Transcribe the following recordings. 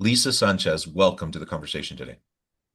Lisa Sanchez, welcome to the conversation today.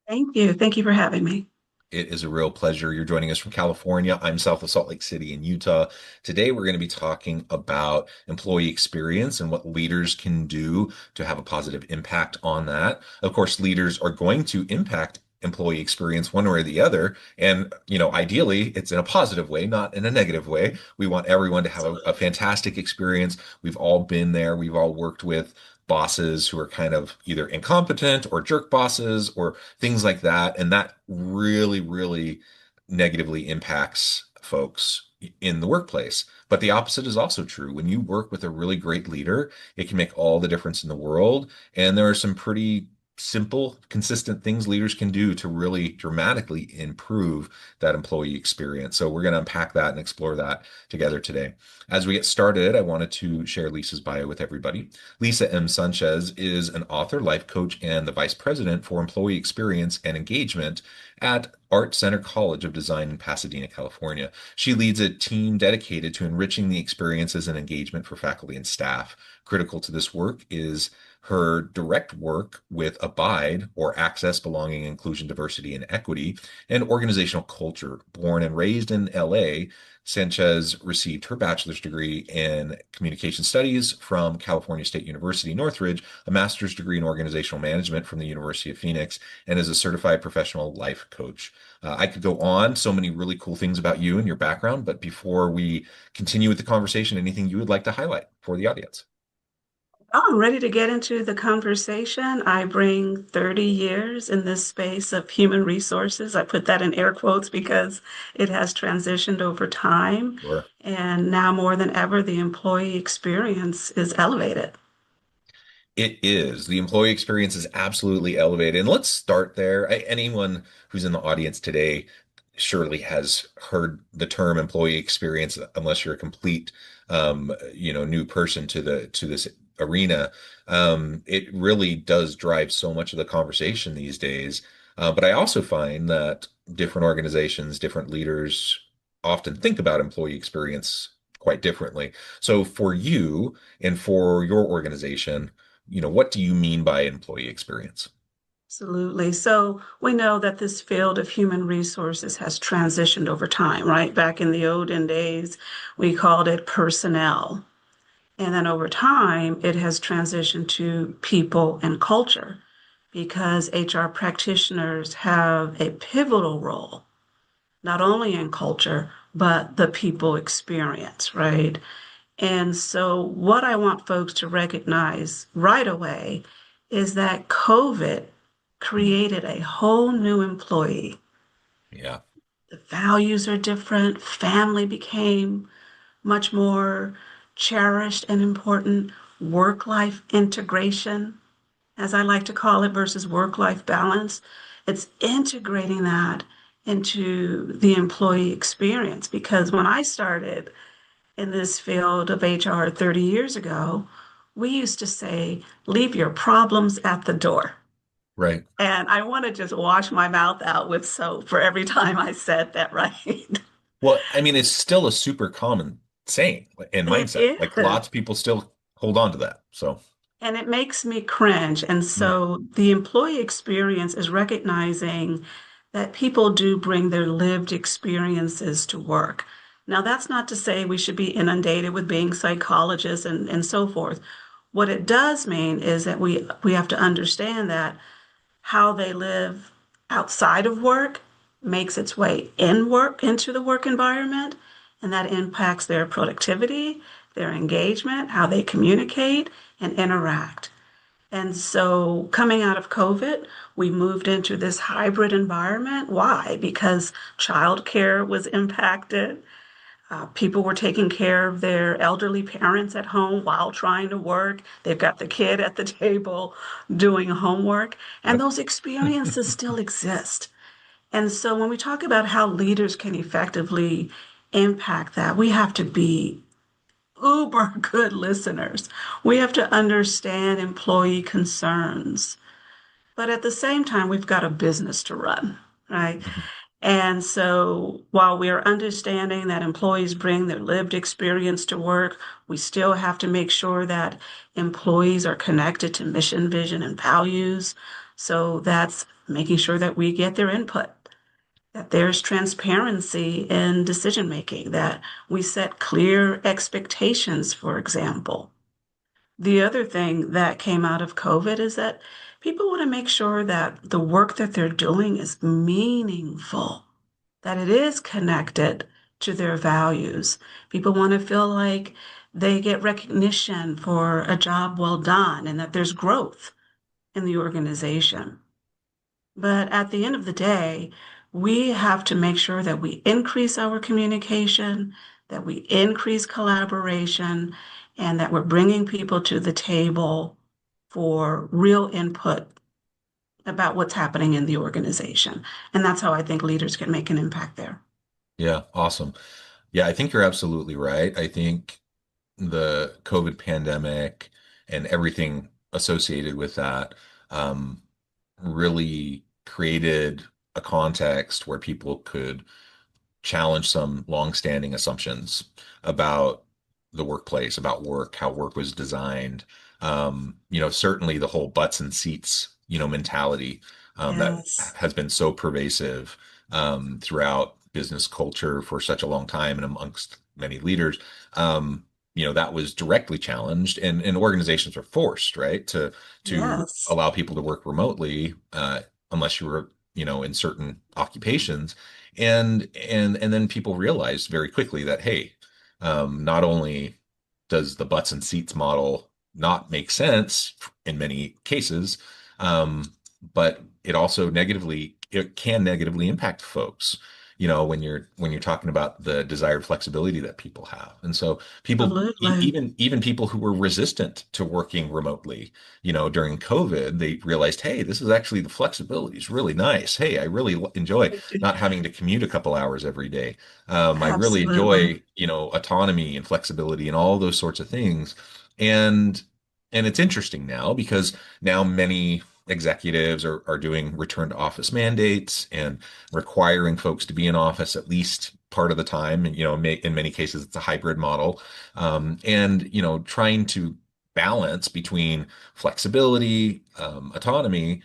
Thank you. Thank you for having me. It is a real pleasure. You're joining us from California. I'm south of Salt Lake City in Utah. Today, we're going to be talking about employee experience and what leaders can do to have a positive impact on that. Of course, leaders are going to impact employee experience one way or the other. And, ideally, it's in a positive way, not in a negative way. We want everyone to have a Absolutely. fantastic experience. We've all been there. We've all worked with bosses who are kind of either incompetent or jerk bosses or things like that. And that really, really negatively impacts folks in the workplace. But the opposite is also true. When you work with a really great leader, it can make all the difference in the world. And there are some pretty simple, consistent things leaders can do to really dramatically improve that employee experience. So we're going to unpack that and explore that together today. As we get started, I wanted to share Lisa's bio with everybody. Lisa M. Sanchez is an author, life coach, and the vice president for employee experience and engagement at ArtCenter College of Design in Pasadena, California. She leads a team dedicated to enriching the experiences and engagement for faculty and staff. Critical to this work is her direct work with Abide, or Access, Belonging, Inclusion, Diversity, and Equity, and organizational culture. Born and raised in LA, Sanchez received her bachelor's degree in communication studies from California State University, Northridge, a master's degree in organizational management from the University of Phoenix, and is a certified professional life coach. I could go on, so many really cool things about you and your background, but before we continue with the conversation, anything you would like to highlight for the audience? Oh, I'm ready to get into the conversation. I bring 30 years in this space of human resources. I put that in air quotes because it has transitioned over time. Sure. And now more than ever, the employee experience is elevated. It is. The employee experience is absolutely elevated. And let's start there. Anyone who's in the audience today surely has heard the term employee experience, unless you're a complete, new person to this arena. It really does drive so much of the conversation these days. But I also find that different organizations, different leaders often think about employee experience quite differently. So for you and for your organization, what do you mean by employee experience? Absolutely. So we know that this field of human resources has transitioned over time, right? Back in the olden days, we called it personnel. And then over time, it has transitioned to people and culture because HR practitioners have a pivotal role, not only in culture, but the people experience, right? And so, what I want folks to recognize right away is that COVID created a whole new employee. Yeah. The values are different, family became much more cherished and important, work life integration, as I like to call it, versus work life balance. It's integrating that into the employee experience because when I started in this field of HR 30 years ago, we used to say, leave your problems at the door. Right. And I want to just wash my mouth out with soap for every time I said that, right? Well, I mean, it's still a super common saying and It mindset. Like is. lots of people still hold on to that. So, And it makes me cringe. And mm, so the employee experience is recognizing that people do bring their lived experiences to work. Now, that's not to say we should be inundated with being psychologists and so forth. What it does mean is that we have to understand that how they live outside of work makes its way into the work environment, and that impacts their productivity, their engagement, how they communicate and interact. And so, coming out of COVID, we moved into this hybrid environment. Why? Because childcare was impacted. People were taking care of their elderly parents at home while trying to work. They've got the kid at the table doing homework, and yep. those experiences still exist. And so, when we talk about how leaders can effectively impact that, we have to be uber good listeners. We have to understand employee concerns. But at the same time, we've got a business to run, right? And so while we're understanding that employees bring their lived experience to work, we still have to make sure that employees are connected to mission, vision, and values. So that's making sure that we get their input, that there's transparency in decision making, that we set clear expectations, for example. The other thing that came out of COVID is that people want to make sure that the work that they're doing is meaningful, that it is connected to their values. People want to feel like they get recognition for a job well done and that there's growth in the organization. But at the end of the day, we have to make sure that we increase our communication, that we increase collaboration, and that we're bringing people to the table for real input about what's happening in the organization. And that's how I think leaders can make an impact there. Yeah, awesome. Yeah, I think you're absolutely right. I think the COVID pandemic and everything associated with that um, really created a context where people could challenge some longstanding assumptions about the workplace, about work, how work was designed. Certainly the whole butts and seats, mentality that Yes, has been so pervasive throughout business culture for such a long time and amongst many leaders. That was directly challenged, and organizations are forced, right, to yes, allow people to work remotely, unless you were, in certain occupations and then people realized very quickly that, hey, not only does the butts and seats model not make sense in many cases, but it can negatively impact folks, when you're talking about the desired flexibility that people have. And so people, absolutely. even people who were resistant to working remotely, during COVID, they realized, hey, this is actually the flexibility is really nice. Hey, I really enjoy not having to commute a couple hours every day. I really Absolutely. enjoy, autonomy and flexibility and all those sorts of things. And it's interesting now because now many executives are doing return to office mandates and requiring folks to be in office at least part of the time. And, in many cases, it's a hybrid model. And, trying to balance between flexibility, autonomy,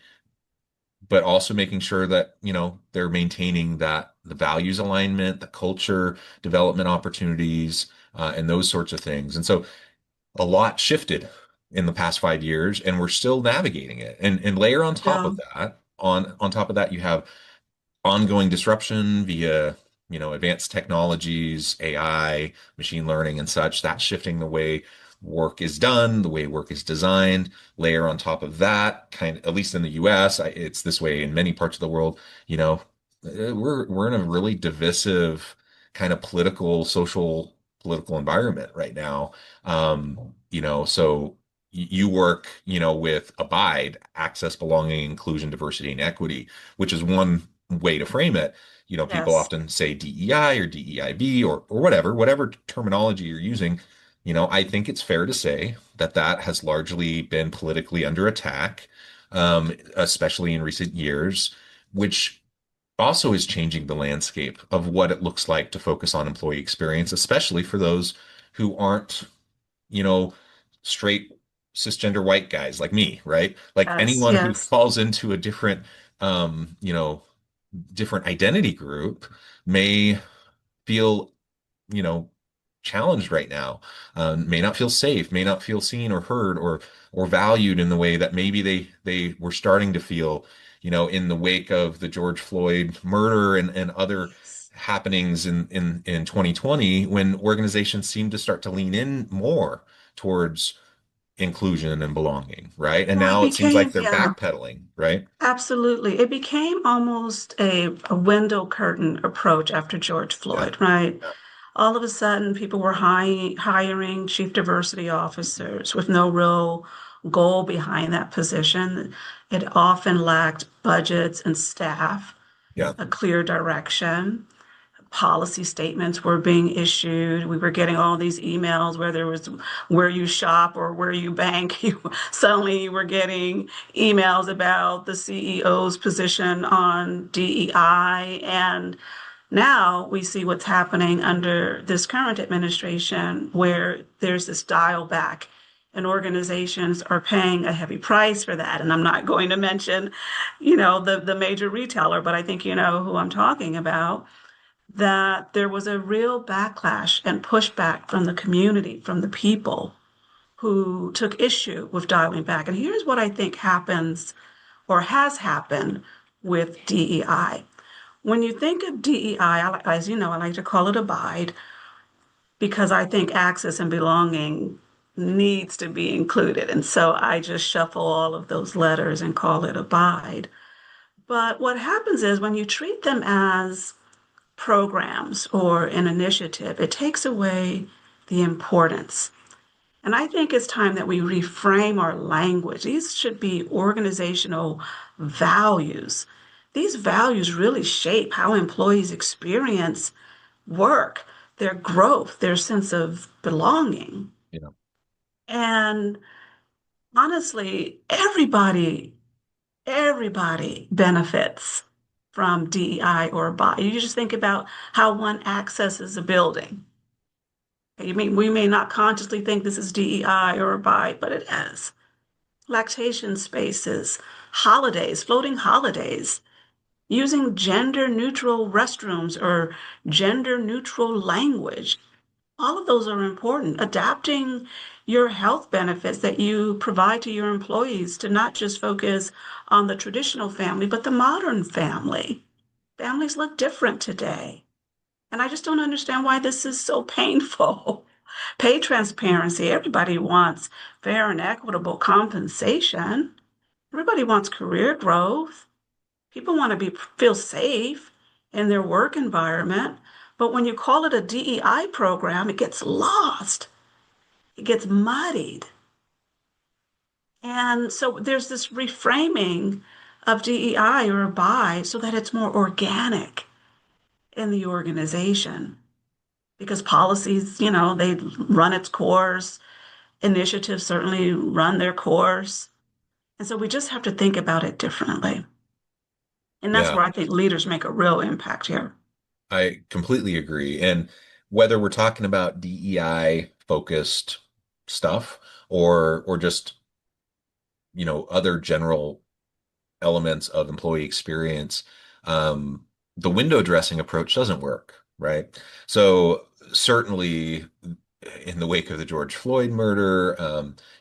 but also making sure that, they're maintaining the values alignment, the culture development opportunities, and those sorts of things. And so a lot shifted in the past 5 years, and we're still navigating it. And layer on top of Still, that, on top of that, you have ongoing disruption via, advanced technologies, AI, machine learning, and such. That's shifting the way work is done, the way work is designed. Layer on top of that, kind of, at least in the US, it's this way in many parts of the world. We're in a really divisive kind of political environment right now. So you work, with ABIDE, access, belonging, inclusion, diversity, and equity, which is one way to frame it. People yes, often say DEI or DEIB or whatever terminology you're using. I think it's fair to say that that has largely been politically under attack, especially in recent years, which also is changing the landscape of what it looks like to focus on employee experience, especially for those who aren't, you know, straight cisgender white guys like me, right? Like yes, anyone who yes. falls into a um, you know, different identity group may feel, you know, challenged right now, may not feel safe, may not feel seen or heard or valued in the way that maybe they were starting to feel, in the wake of the George Floyd murder and other Yes. happenings in 2020, when organizations seem to start to lean in more towards inclusion and belonging, right? And Well, it now it seems like became, they're yeah, backpedaling, right? absolutely. It became almost a window curtain approach after George Yeah. Floyd, right? Yeah. All of a sudden, people were hiring chief diversity officers with no real goal behind that position. It often lacked budgets and staff, Yeah. a clear direction. policy statements were being issued. We were getting all these emails where there was where you shop or where you bank. Suddenly you were getting emails about the CEO's position on DEI. And now we see what's happening under this current administration where there's this dial back and organizations are paying a heavy price for that. And I'm not going to mention, the major retailer, but I think you know who I'm talking about, that there was a real backlash and pushback from the community, from the people who took issue with dialing back. And here's what I think happens or has happened with DEI. When you think of DEI, as you know, I like to call it abide because I think access and belonging needs to be included. And so I just shuffle all of those letters and call it abide. But what happens is when you treat them as programs or an initiative, it takes away the importance. And I think it's time that we reframe our language. These should be organizational values. These values really shape how employees experience work, their growth, their sense of belonging. You know, And honestly, everybody benefits from DEI or BI. You just think about how one accesses a building. You mean we may not consciously think this is DEI or BI, but it is. Lactation spaces, holidays, floating holidays, using gender neutral restrooms or gender neutral language. All of those are important. Adapting your health benefits that you provide to your employees to not just focus on the traditional family, but the modern family. Families look different today. And I just don't understand why this is so painful. Pay transparency. Everybody wants fair and equitable compensation. Everybody wants career growth. People want to feel safe in their work environment. But when you call it a DEI program, it gets lost. It gets muddied. And so there's this reframing of DEI or BI so that it's more organic in the organization because policies, they run its course, initiatives certainly run their course. And so we just have to think about it differently. And that's yeah, where I think leaders make a real impact here. I completely agree. And whether we're talking about DEI focused stuff or just, other general elements of employee experience, the window dressing approach doesn't work, right? So certainly in the wake of the George Floyd murder,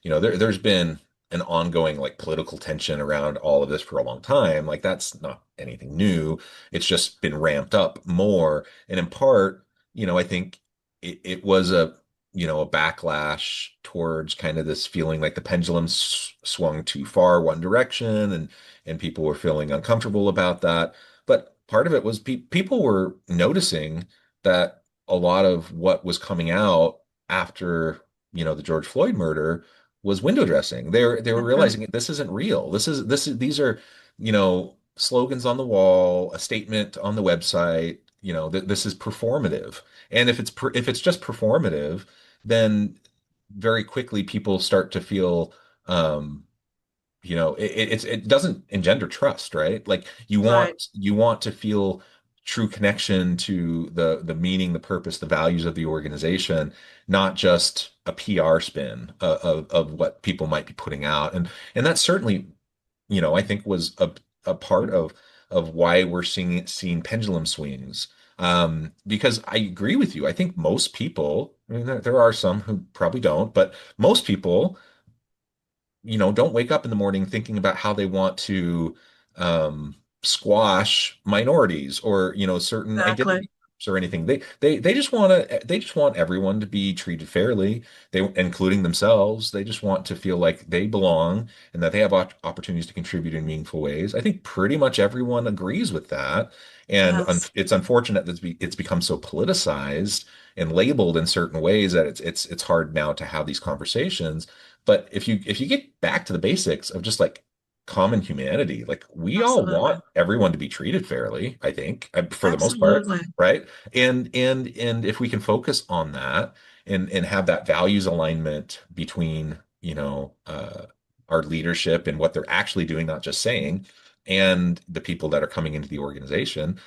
there's been an ongoing like political tension around all of this for a long time. Like that's not anything new. It's just been ramped up more. And in part, I think it was a backlash towards kind of this feeling like the pendulum swung too far one direction and people were feeling uncomfortable about that. But part of it was people were noticing that a lot of what was coming out after, the George Floyd murder was window dressing. They were That's right. realizing this isn't real. These are, slogans on the wall, a statement on the website, that this is performative. And if it's just performative, then very quickly people start to feel um it doesn't engender trust, right? Like Right. you want to feel true connection to the meaning, the purpose, the values of the organization, not just a PR spin of what people might be putting out. And that certainly, I think was a part of why we're seeing pendulum swings. Because I agree with you. I think most people, I mean, there are some who probably don't, but most people don't wake up in the morning thinking about how they want to squash minorities or, certain Exactly. identity groups or anything. They just want everyone to be treated fairly, including themselves. They just want to feel like they belong and that they have opportunities to contribute in meaningful ways. I think pretty much everyone agrees with that. And Yes. it's unfortunate that it's become so politicized and labeled in certain ways that it's hard now to have these conversations. But if you get back to the basics of just like common humanity. Like we all Absolutely. want everyone to be treated fairly, I think, for the most part, Absolutely. right? And if we can focus on that and have that values alignment between, our leadership and what they're actually doing, not just saying, and the people that are coming into the organization,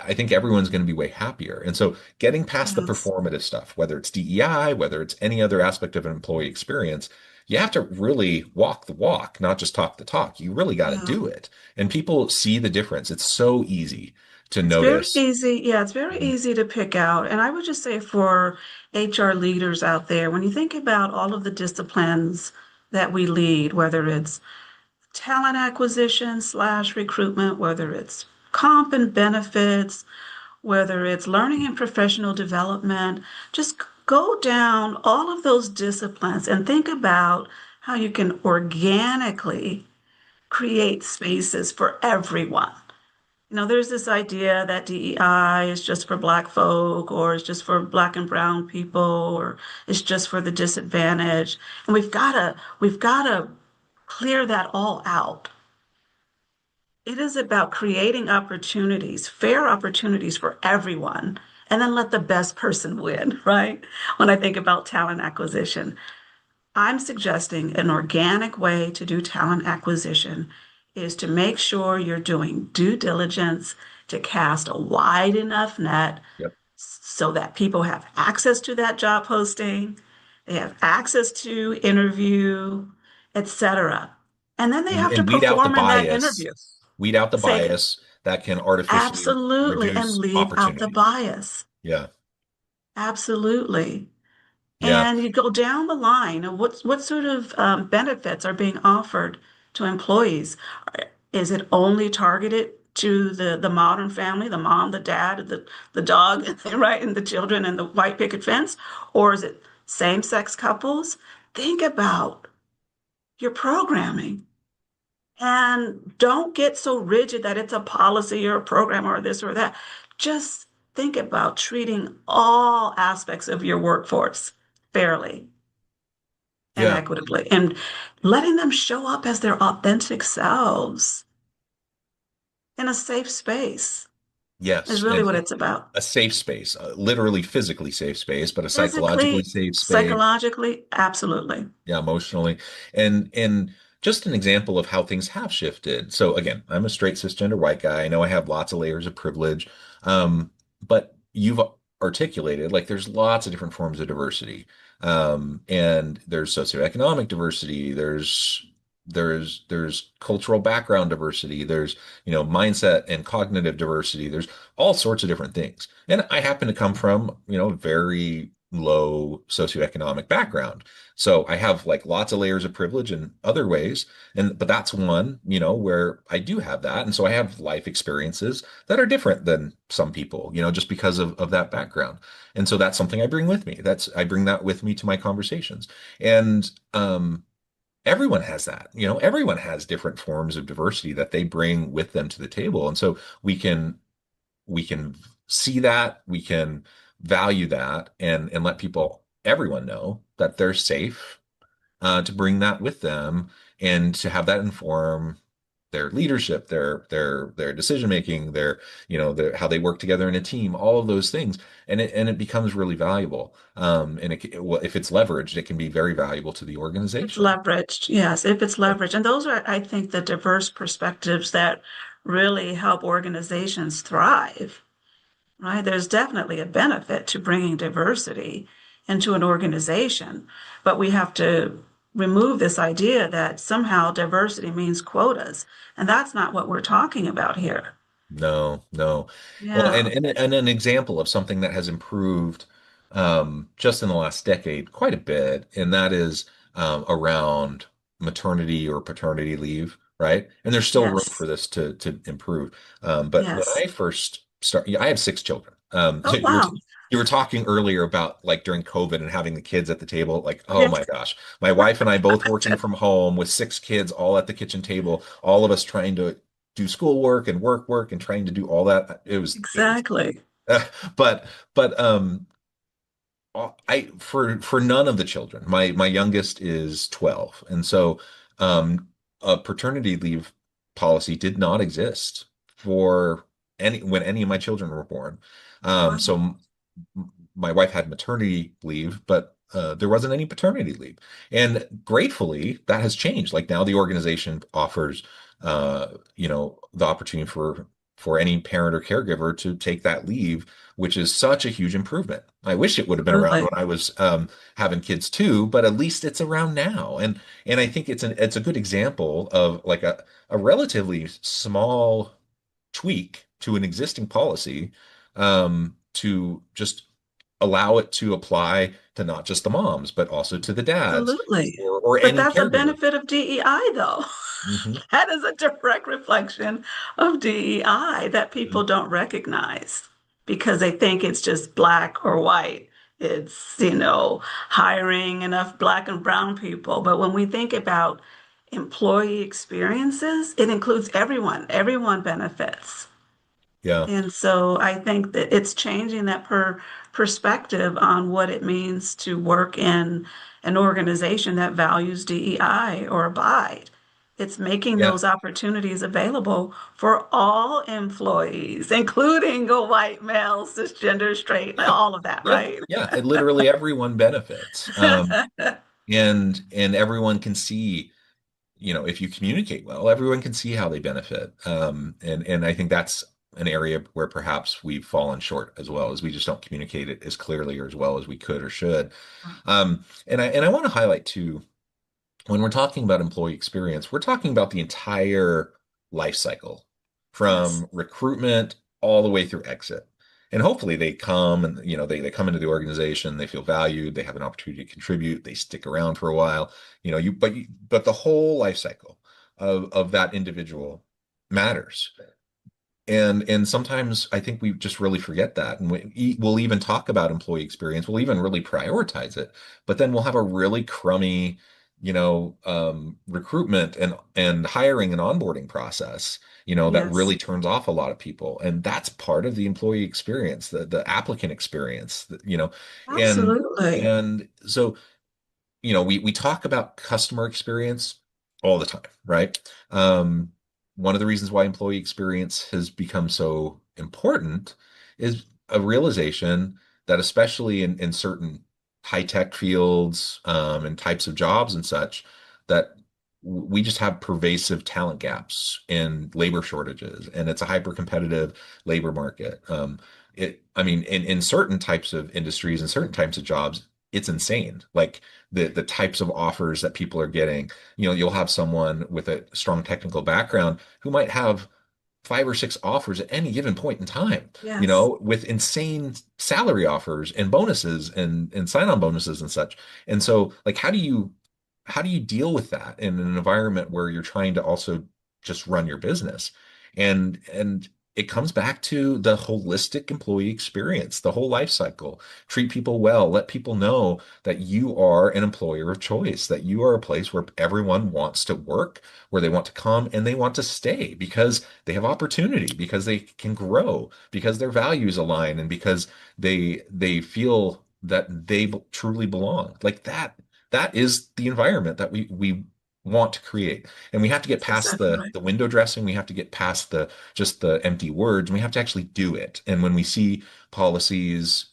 I think everyone's going to be way happier. And so getting past the Yes. performative stuff, whether it's DEI, whether it's any other aspect of an employee experience, you have to really walk the walk, not just talk the talk. You really got to Yeah. do it. And people see the difference. It's so easy to It's very notice. easy. Yeah, it's very Mhm. easy to pick out. And I would just say for HR leaders out there, when you think about all of the disciplines that we lead, whether it's talent acquisition slash recruitment, whether it's comp and benefits, whether it's learning and professional development, just go down all of those disciplines and think about how you can organically create spaces for everyone. There's this idea that DEI is just for Black folk, or it's just for Black and brown people, or it's just for the disadvantaged. And we've got to clear that all out. It is about creating opportunities, fair opportunities for everyone, and then let the best person win, right? When I think about talent acquisition, I'm suggesting an organic way to do talent acquisition is to make sure you're doing due diligence to cast a wide enough net Yep. so that people have access to that job posting, they have access to interview, etc. And then they have to And perform in that interview. weed out the Say bias that can artificially absolutely and reduce leave out the opportunity. bias. Yeah. Absolutely. Yeah. And you go down the line of what sort of benefits are being offered to employees. Is it only targeted to the modern family, the mom, the dad, the dog, right, and the children and the white picket fence? Or is it same-sex couples? Think about your programming and don't get so rigid that it's a policy or a program or this or that. Just think about treating all aspects of your workforce fairly and Yeah. equitably and letting them show up as their authentic selves in a safe space is Yes. really And what it's about. a safe space, literally physically safe space, but a psychologically Physically, safe space. psychologically, absolutely. Yeah, emotionally. And just an example of how things have shifted. So again, I'm a straight cisgender white guy. I know I have lots of layers of privilege. But you've articulated like there's lots of different forms of diversity. And there's socioeconomic diversity, there's cultural background diversity, there's, mindset and cognitive diversity, there's all sorts of different things. And I happen to come from, very low socioeconomic background. So I have like lots of layers of privilege in other ways. But that's one, where I do have that. And so I have life experiences that are different than some people, just because of that background. And so that's something I bring with me. I bring that with me to my conversations. And everyone has that, everyone has different forms of diversity that they bring with them to the table. And so we can see that, we can value that, and let everyone know that they're safe to bring that with them and to have that inform their leadership, their decision making, how they work together in a team, all of those things, and it becomes really valuable. And well, if it's leveraged, it can be very valuable to the It's organization. leveraged, yes, if it's Yeah. leveraged. And those are, I think, the diverse perspectives that really help organizations thrive, right? There's definitely a benefit to bringing diversity into an organization, but we have to remove this idea that somehow diversity means quotas. And that's not what we're talking about here. No, no. Well, and, Yeah. and an example of something that has improved just in the last decade quite a bit, and that is around maternity or paternity leave, right? And there's still room Yes. for this to improve. But when Yes. I first started, I have 6 children. Oh, wow. You were talking earlier about like during COVID and having the kids at the table. Like, oh Yes. my gosh, my wife and I both working from home with 6 kids all at the kitchen table, all of us trying to do schoolwork and work and trying to do all that. It was Exactly. but but I for none of the children, my youngest is 12. And so a paternity leave policy did not exist for any when any of my children were born. So Wow. my wife had maternity leave, but there wasn't any paternity leave. And gratefully, that has changed. Like now, the organization offers, the opportunity for any parent or caregiver to take that leave, which is such a huge improvement. I wish it would have been around Absolutely. when I was having kids too, but at least it's around now. And I think it's a good example of like a relatively small tweak to an existing policy to just allow it to apply to not just the moms, but also to the dads Absolutely. or But any that's a caregiver. benefit of DEI, though. Hmm. That is a direct reflection of DEI that people don't recognize because they think it's just black or white. It's, hiring enough black and brown people. But when we think about employee experiences, it includes everyone. Everyone benefits. Yeah. And so I think that it's changing that perspective on what it means to work in an organization that values DEI or abide. It's making Yeah. those opportunities available for all employees, including a white male, cisgender, straight, Yeah. all of that, Yeah. right? Yeah. And literally everyone benefits. And everyone can see, if you communicate well, everyone can see how they benefit. And I think that's an area where perhaps we've fallen short as well, as we just don't communicate it as clearly or as well as we could or should. And I want to highlight too, when we're talking about employee experience, we're talking about the entire life cycle Yes, from recruitment all the way through exit. And hopefully they come and they come into the organization, they feel valued, they have an opportunity to contribute, they stick around for a while. But the whole life cycle of that individual matters. And sometimes I think we just really forget that. And we'll even talk about employee experience. We'll even really prioritize it. But then we'll have a really crummy, recruitment and hiring and onboarding process, that yes, really turns off a lot of people. And that's part of the employee experience, the applicant experience, and absolutely. and so we talk about customer experience all the time, right? Um, One of the reasons why employee experience has become so important is a realization that, especially in certain high-tech fields, and types of jobs and such, that we just have pervasive talent gaps and labor shortages, and it's a hyper-competitive labor market. I mean, in certain types of industries and certain types of jobs, it's insane. Like the types of offers that people are getting. You'll have someone with a strong technical background who might have five or six offers at any given point in time, Yes, with insane salary offers and bonuses and sign-on bonuses and such. And so, like, how do you deal with that in an environment where you're trying to also just run your business? And it comes back to the holistic employee experience, the whole life cycle. Treat people well, let people know that you are an employer of choice, that you are a place where everyone wants to work, where they want to come and they want to stay because they have opportunity, because they can grow, because their values align, and because they feel that they truly belong. Like that is the environment that we want to create. And we have to get that's past exactly the right. window dressing. We have to get past the just the empty words, and we have to actually do it. And when we see policies,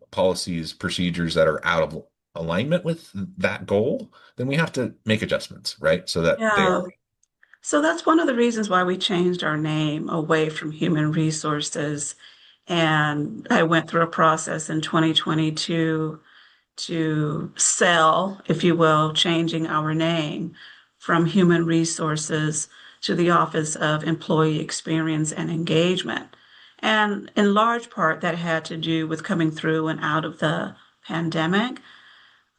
policies, procedures that are out of alignment with that goal, then we have to make adjustments, right? So that they Yeah. are. So that's one of the reasons why we changed our name away from human resources. And I went through a process in 2022 to sell, if you will, changing our name from human resources to the Office of Employee Experience and Engagement. And in large part, that had to do with coming through and out of the pandemic.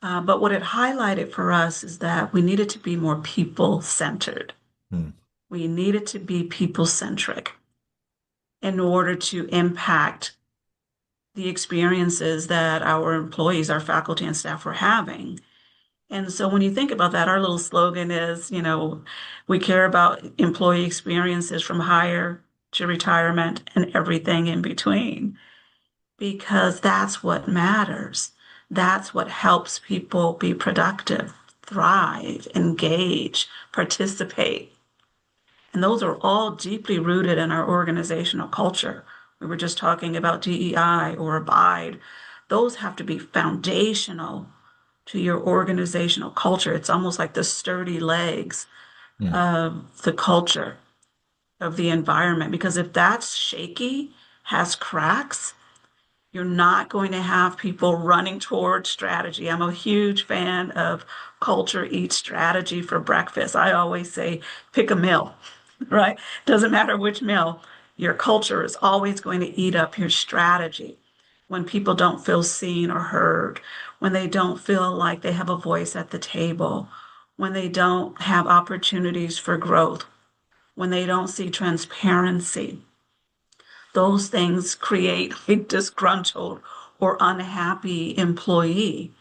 But what it highlighted for us is that we needed to be more people centered. Hmm. We needed to be people centric in order to impact the experiences that our employees, our faculty and staff were having. And so when you think about that, our little slogan is, we care about employee experiences from hire to retirement and everything in between, because that's what matters. That's what helps people be productive. thrive, engage, participate. And those are all deeply rooted in our organizational culture. We were just talking about DEI or abide. Those have to be foundational to your organizational culture. It's almost like the sturdy legs Mm. of the culture, of the environment. Because if that's shaky, has cracks, you're not going to have people running towards strategy. I'm a huge fan of culture eats strategy for breakfast. I always say pick a meal, right? Doesn't matter which meal. Your culture is always going to eat up your strategy when people don't feel seen or heard, when they don't feel like they have a voice at the table, when they don't have opportunities for growth, when they don't see transparency. Those things create a disgruntled or unhappy employee,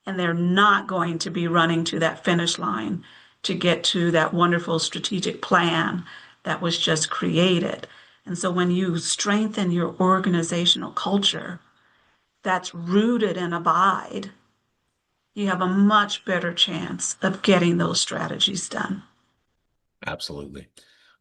and they're not going to be running to that finish line to get to that wonderful strategic plan that was just created. And so when you strengthen your organizational culture that's rooted in abide, you have a much better chance of getting those strategies done. Absolutely.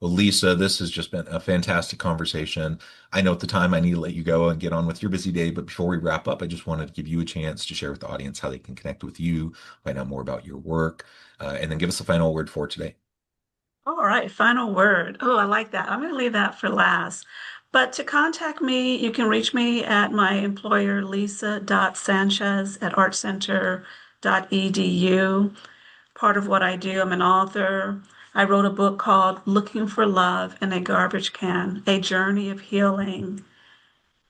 Well, Lisa, this has just been a fantastic conversation. I know at the time I need to let you go and get on with your busy day, but before we wrap up, I just wanted to give you a chance to share with the audience how they can connect with you, find out more about your work, and then give us a final word for today. All right, final word. Oh, I like that. I'm going to leave that for last. But to contact me, you can reach me at my employer, lisa.sanchez at artcenter.edu. Part of what I do, I'm an author. I wrote a book called Looking for Love in a Garbage Can, A Journey of Healing,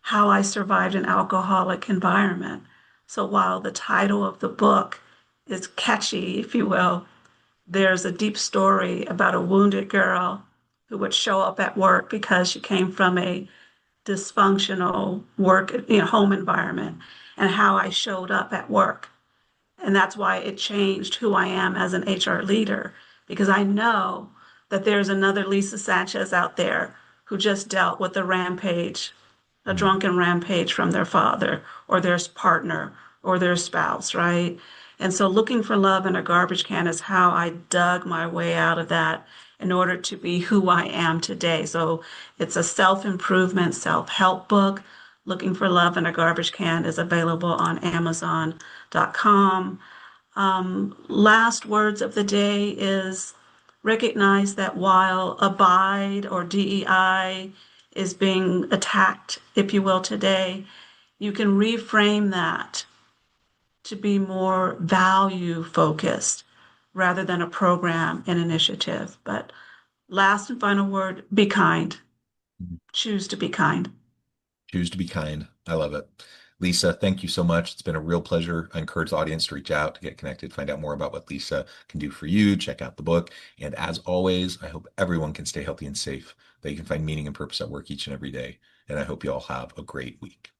How I Survived an Alcoholic Environment. So while the title of the book is catchy, if you will, there's a deep story about a wounded girl who would show up at work because she came from a dysfunctional work, home environment, and how I showed up at work. And that's why it changed who I am as an HR leader, because I know that there's another Lisa Sanchez out there who just dealt with a rampage, a Mm. drunken rampage from their father or their partner or their spouse, right? And so looking for love in a garbage can is how I dug my way out of that in order to be who I am today. So it's a self-improvement, self-help book. Looking for Love in a Garbage Can is available on Amazon.com. Last words of the day is recognize that while Abide or DEI is being attacked, if you will, today, you can reframe that to be more value focused rather than a program and initiative. But last and final word, be kind. Choose to be kind. Choose to be kind. I love it. Lisa, thank you so much. It's been a real pleasure. I encourage the audience to reach out, to get connected, find out more about what Lisa can do for you, check out the book. And as always, I hope everyone can stay healthy and safe, that you can find meaning and purpose at work each and every day. And I hope you all have a great week.